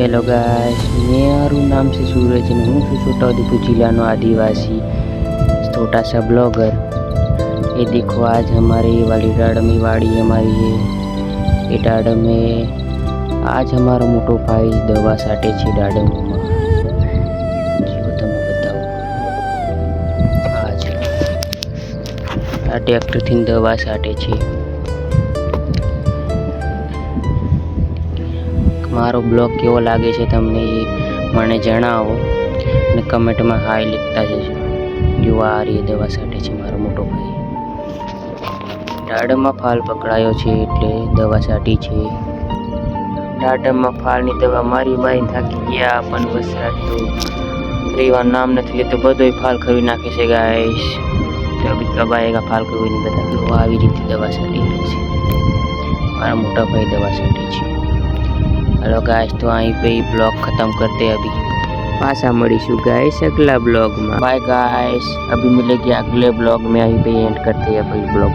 Hello guys, मेरा नाम से सूरज है। हूँ छोटाउदेपुर जिला आदिवासी छोटा सा ब्लॉगर। ये देखो आज हमारे ये वाली डाडमी वाड़ी हमारी है। ये डाडम में आज हमारा मोटो भाई दवा साटे छे डाडम में। जो तमे बताओ आज आ ट्रेक्टर थी दवा साटे छे। मारो ब्लॉग केवो लागे छे तमने मने जणावो ने कमेंट में हाय लिखता जजो। जो आ रही दवा साटे छे मारो मोटो भाई। डाडम में फाल पकड़ायो छे એટલે दवा साटी छे। डाडम में फाल नी दवा मारी मारी थाकी गया पण वसरात तो रेवा नाम નથી લેતો બધોય फाल खरी नाखे छे गाइस। तो अभी कब आएगा फाल कोई नहीं बता। तो આવી રીતે દવા સાટી છે मारा मोटा भाई दवा साटी छे। हेलो गाइस, तो यहीं पे ही ब्लॉग खत्म करते हैं। अभी पासा मळीशु गाइस अगला ब्लॉग में। बाय गाइस, अभी मिलेगी अगले ब्लॉग में। यहीं पे एंड करते हैं अभी ब्लॉग।